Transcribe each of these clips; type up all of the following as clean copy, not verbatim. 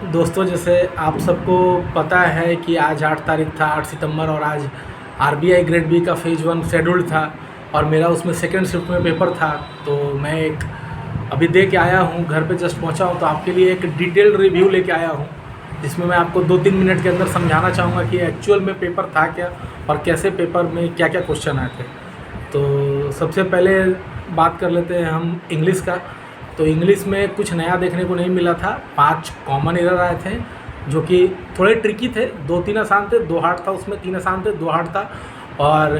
दोस्तों, जैसे आप सबको पता है कि आज 8 तारीख था, 8 सितंबर, और आज आरबीआई ग्रेड बी का फेज़ 1 शेड्यूल था और मेरा उसमें सेकंड शिफ्ट में पेपर था। तो मैं एक अभी दे के आया हूँ, घर पे जस्ट पहुँचा हूँ, तो आपके लिए एक डिटेल्ड रिव्यू लेके आया हूँ जिसमें मैं आपको 2-3 मिनट के अंदर समझाना चाहूँगा कि एक्चुअल में पेपर था क्या और कैसे पेपर में क्या क्या क्वेश्चन आए थे। तो सबसे पहले बात कर लेते हैं हम इंग्लिश का। तो इंग्लिश में कुछ नया देखने को नहीं मिला था। 5 कॉमन एरर आए थे जो कि थोड़े ट्रिकी थे। 2-3 आसान थे, 2 हार्ड था, उसमें 3 आसान थे, 2 हार्ड था, और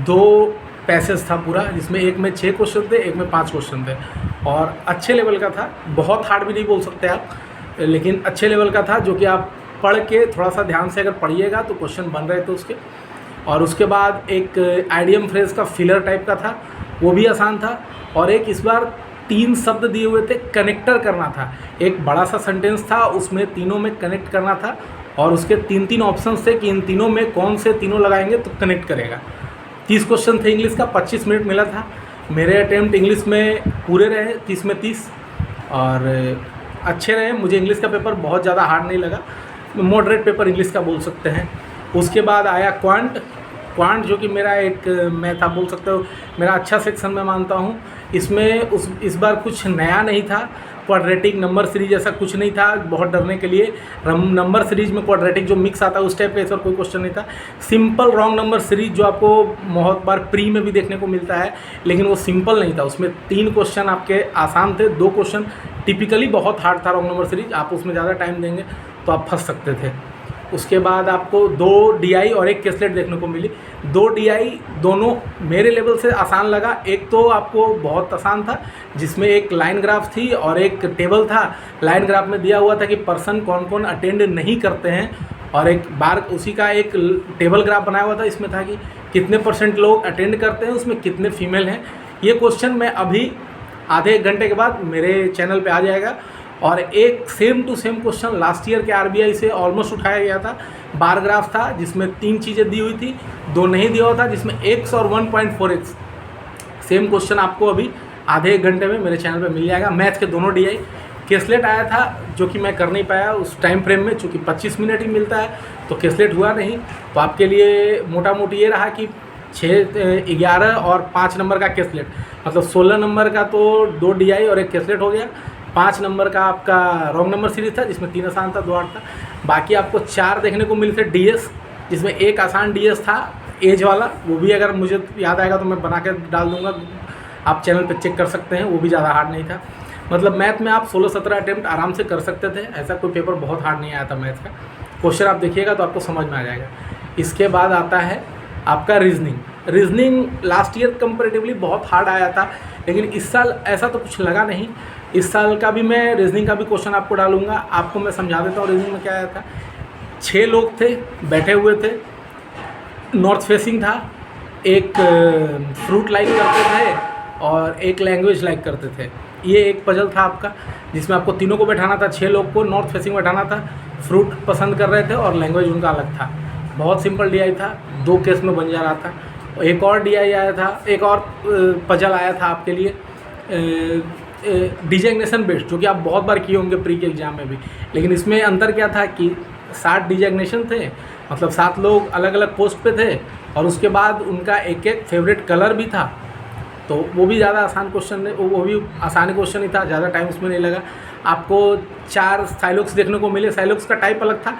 2 पैसेज था पूरा, जिसमें एक में 6 क्वेश्चन थे, एक में 5 क्वेश्चन थे, और अच्छे लेवल का था। बहुत हार्ड भी नहीं बोल सकते आप, लेकिन अच्छे लेवल का था, जो कि आप पढ़ के थोड़ा सा ध्यान से अगर पढ़िएगा तो क्वेश्चन बन रहे थे उसके। और उसके बाद एक आइडियम फ्रेज का फिलर टाइप का था, वो भी आसान था। और एक इस बार 3 शब्द दिए हुए थे, कनेक्टर करना था। एक बड़ा सा सेंटेंस था, उसमें तीनों में कनेक्ट करना था, और उसके 3-3 ऑप्शंस थे कि इन तीनों में कौन से तीनों लगाएंगे तो कनेक्ट करेगा। 30 क्वेश्चन थे इंग्लिश का, 25 मिनट मिला था। मेरे अटैम्प्ट इंग्लिश में पूरे रहे, 30 में 30, और अच्छे रहे। मुझे इंग्लिश का पेपर बहुत ज़्यादा हार्ड नहीं लगा, मॉडरेट पेपर इंग्लिश का बोल सकते हैं। उसके बाद आया क्वांट, जो कि मेरा एक मैं था बोल सकते हो मेरा अच्छा सेक्शन मैं मानता हूँ। इसमें इस बार कुछ नया नहीं था। क्वाड्रेटिक नंबर सीरीज ऐसा कुछ नहीं था बहुत डरने के लिए। नंबर सीरीज में क्वाड्रेटिक जो मिक्स आता है उस टाइप का ऐसा कोई क्वेश्चन नहीं था। सिंपल रॉन्ग नंबर सीरीज जो आपको बहुत बार प्री में भी देखने को मिलता है, लेकिन वो सिंपल नहीं था। उसमें 3 क्वेश्चन आपके आसान थे, 2 क्वेश्चन टिपिकली बहुत हार्ड था रॉन्ग नंबर सीरीज। आप उसमें ज़्यादा टाइम देंगे तो आप फंस सकते थे। उसके बाद आपको 2 डीआई और 1 केसलेट देखने को मिली। 2 डीआई दोनों मेरे लेवल से आसान लगा। एक तो आपको बहुत आसान था, जिसमें एक लाइन ग्राफ थी और एक टेबल था। लाइन ग्राफ में दिया हुआ था कि पर्सन कौन कौन अटेंड नहीं करते हैं, और एक बार उसी का एक टेबल ग्राफ बनाया हुआ था। इसमें था कि कितने % लोग अटेंड करते हैं, उसमें कितने फीमेल हैं। ये क्वेश्चन मैं अभी आधे 1 घंटे के बाद मेरे चैनल पे आ जाएगा। और एक same to same question last year के आरबीआई से ऑलमोस्ट उठाया गया था। बार ग्राफ था जिसमें 3 चीज़ें दी हुई थी, 2 नहीं दिया हुआ था, जिसमें x और 1.4x। सेम क्वेश्चन आपको अभी आधे 1 घंटे में मेरे चैनल पे मिल जाएगा। मैथ के दोनों डीआई। केसलेट आया था जो कि मैं कर नहीं पाया उस टाइम फ्रेम में, चूँकि 25 मिनट ही मिलता है तो केसलेट हुआ नहीं। तो आपके लिए मोटा मोटी ये रहा कि 6, 11 और 5 नंबर का केसलेट, मतलब 16 नंबर का तो 2 डीआई और 1 केसलेट हो गया। 5 नंबर का आपका रॉन्ग नंबर सीरीज था, जिसमें 3 आसान था, 2 हार्ड था। बाकी आपको 4 देखने को मिले थे डीएस, जिसमें एक आसान डीएस था एज वाला। वो भी अगर मुझे याद आएगा तो मैं बना के डाल दूंगा, आप चैनल पे चेक कर सकते हैं। वो भी ज़्यादा हार्ड नहीं था। मतलब मैथ में आप 16-17 अटैम्प्ट आराम से कर सकते थे। ऐसा कोई पेपर बहुत हार्ड नहीं आया था मैथ का। क्वेश्चन आप देखिएगा तो आपको समझ में आ जाएगा। इसके बाद आता है आपका रीजनिंग लास्ट ईयर कंपेरेटिवली बहुत हार्ड आया था, लेकिन इस साल ऐसा तो कुछ लगा नहीं। इस साल का भी मैं रीजनिंग का भी क्वेश्चन आपको डालूंगा। आपको मैं समझा देता हूँ रीजनिंग में क्या आया था। 6 लोग थे, बैठे हुए थे, नॉर्थ फेसिंग था, एक फ्रूट लाइक करते थे और एक लैंग्वेज लाइक करते थे। ये एक पजल था आपका, जिसमें आपको तीनों को बैठाना था। 6 लोग को नॉर्थ फेसिंग बैठाना था, फ्रूट पसंद कर रहे थे और लैंग्वेज उनका अलग था। बहुत सिंपल डीआई था, 2 केस में बन जा रहा था। एक और डीआई आया था, एक और पजल आया था आपके लिए डिजैग्नेशन बेस्ड, जो कि आप बहुत बार किए होंगे प्री के एग्जाम में भी। लेकिन इसमें अंतर क्या था कि 7 डिजैग्नेशन थे, मतलब 7 लोग अलग अलग पोस्ट पे थे, और उसके बाद उनका एक एक फेवरेट कलर भी था। तो वो भी ज़्यादा आसान क्वेश्चन, वो भी आसान क्वेश्चन ही था, ज़्यादा टाइम उसमें नहीं लगा। आपको 4 साइलोक्स देखने को मिले। साइलोक्स का टाइप अलग था,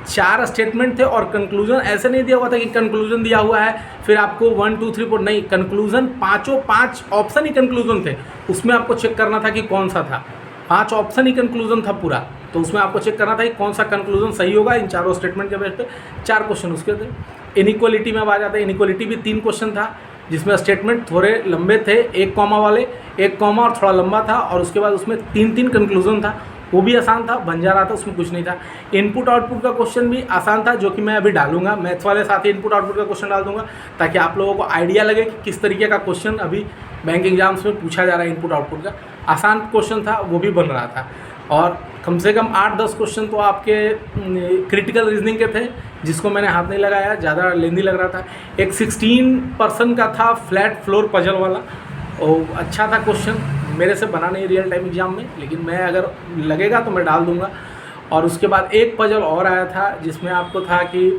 4 स्टेटमेंट थे, और कंक्लूजन ऐसे नहीं दिया हुआ था कि कंक्लूजन दिया हुआ है फिर आपको 1 2 3 4 नहीं, कंक्लूजन 5 ऑप्शन ही कंक्लूजन थे। उसमें आपको चेक करना था कि कौन सा था। 5 ऑप्शन ही कंक्लूजन था पूरा, तो उसमें आपको चेक करना था कि कौन सा कंक्लूजन सही होगा। इन 4 स्टेटमेंट के बेस पे 4 क्वेश्चन उसके थे। इनइक्वालिटी में अब आ जाता है। इनइक्वालिटी भी 3 क्वेश्चन था, जिसमें स्टेटमेंट थोड़े लंबे थे, 1 कॉमा वाले, 1 कॉमा और थोड़ा लंबा था, और उसके बाद उसमें 3-3 कंक्लूजन था। वो भी आसान था, बन जा रहा था, उसमें कुछ नहीं था। इनपुट आउटपुट का क्वेश्चन भी आसान था, जो कि मैं अभी डालूंगा। मैथ्स वाले साथ ही इनपुट आउटपुट का क्वेश्चन डाल दूंगा, ताकि आप लोगों को आइडिया लगे कि किस तरीके का क्वेश्चन अभी बैंक एग्जाम्स में पूछा जा रहा है। इनपुट आउटपुट का आसान क्वेश्चन था, वो भी बन रहा था। और कम से कम 8-10 क्वेश्चन तो आपके क्रिटिकल रीजनिंग के थे, जिसको मैंने हाथ नहीं लगाया, ज़्यादा लेंदी लग रहा था। एक 16% का था फ्लैट फ्लोर पजल वाला, और अच्छा था क्वेश्चन। मेरे से बना नहीं रियल टाइम एग्जाम में, लेकिन मैं अगर लगेगा तो मैं डाल दूंगा। और उसके बाद एक पजल और आया था जिसमें आपको था कि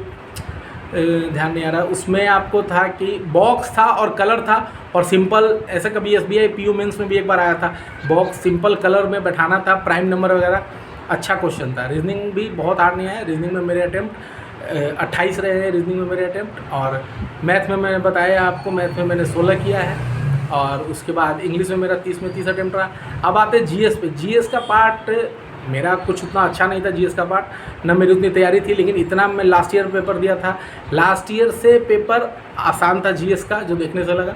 ध्यान नहीं आ रहा, उसमें आपको था कि बॉक्स था और कलर था और सिंपल, ऐसा कभी SBI PU मेंस में भी एक बार आया था, बॉक्स सिंपल कलर में बैठाना था, प्राइम नंबर वगैरह। अच्छा क्वेश्चन था। रीजनिंग भी बहुत हार्ड नहीं है। रीजनिंग में मेरे अटैम्प्ट 28 रहे हैं रीजनिंग में मेरे अटैम्प्ट। और मैथ में मैंने बताया आपको, मैथ में मैंने 16 किया है। और उसके बाद इंग्लिश में मेरा 30 में 30 अटैम्प्ट रहा। अब आते हैं GS पे। GS का पार्ट मेरा कुछ उतना अच्छा नहीं था। GS का पार्ट ना मेरी उतनी तैयारी थी, लेकिन इतना मैं लास्ट ईयर पेपर दिया था, लास्ट ईयर से पेपर आसान था GS का, जो देखने से लगा।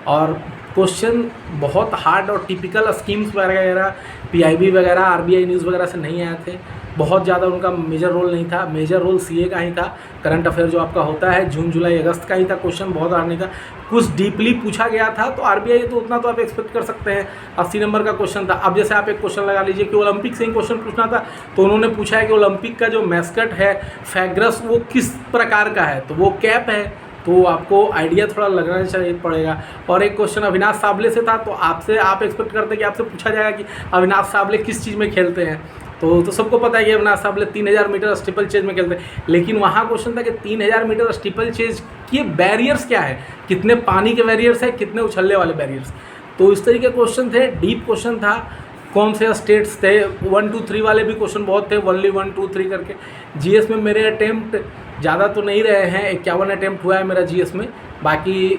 और क्वेश्चन बहुत हार्ड और टिपिकल स्कीम्स वगैरह, PIB वगैरह, RBI न्यूज़ वगैरह से नहीं आए थे। बहुत ज़्यादा उनका मेजर रोल नहीं था। मेजर रोल CA का ही था। करंट अफेयर जो आपका होता है जून जुलाई अगस्त का ही था। क्वेश्चन बहुत हार्ड नहीं था। कुछ डीपली पूछा गया था तो RBI तो उतना तो आप एक्सपेक्ट कर सकते हैं। 80 नंबर का क्वेश्चन था। अब जैसे आप एक क्वेश्चन लगा लीजिए कि ओलंपिक से ही क्वेश्चन पूछना था, तो उन्होंने पूछा है कि ओलंपिक का जो मैस्कट है फैग्रस, वो किस प्रकार का है, तो वो कैप है। तो आपको आइडिया थोड़ा लगना चाहिए पड़ेगा। और एक क्वेश्चन अविनाश साबले से था, तो आपसे आप एक्सपेक्ट करते हैं कि आपसे पूछा जाएगा कि अविनाश साबले किस चीज़ में खेलते हैं। तो सबको पता है कि Avinash Sable 3000 meter steeplechase में खेलते हैं। लेकिन वहाँ क्वेश्चन था कि 3000 मीटर स्टीपल चेज के बैरियर्स क्या है, कितने पानी के बैरियर्स है, कितने उछलने वाले बैरियर्स। तो इस तरीके क्वेश्चन थे। डीप क्वेश्चन था। कौन से स्टेट्स थे, 1 2 3 वाले भी क्वेश्चन बहुत थे, ओनली 1 2 3 करके। GS में मेरे अटैम्प्ट ज़्यादा तो नहीं रहे हैं, 51 अटैम्प्ट हुआ है मेरा GS में। बाकी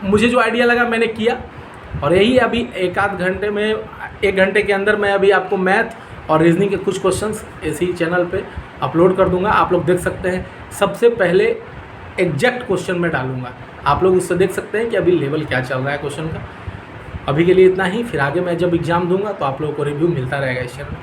मुझे जो आइडिया लगा मैंने किया। और यही अभी एक आध घंटे में, 1 घंटे के अंदर मैं अभी आपको मैथ और रीजनिंग के कुछ क्वेश्चंस इसी चैनल पे अपलोड कर दूंगा। आप लोग देख सकते हैं। सबसे पहले एग्जैक्ट क्वेश्चन में डालूंगा, आप लोग उससे देख सकते हैं कि अभी लेवल क्या चल रहा है क्वेश्चन का। अभी के लिए इतना ही। फिर आगे मैं जब एग्ज़ाम दूंगा तो आप लोगों को रिव्यू मिलता रहेगा इस चैनल।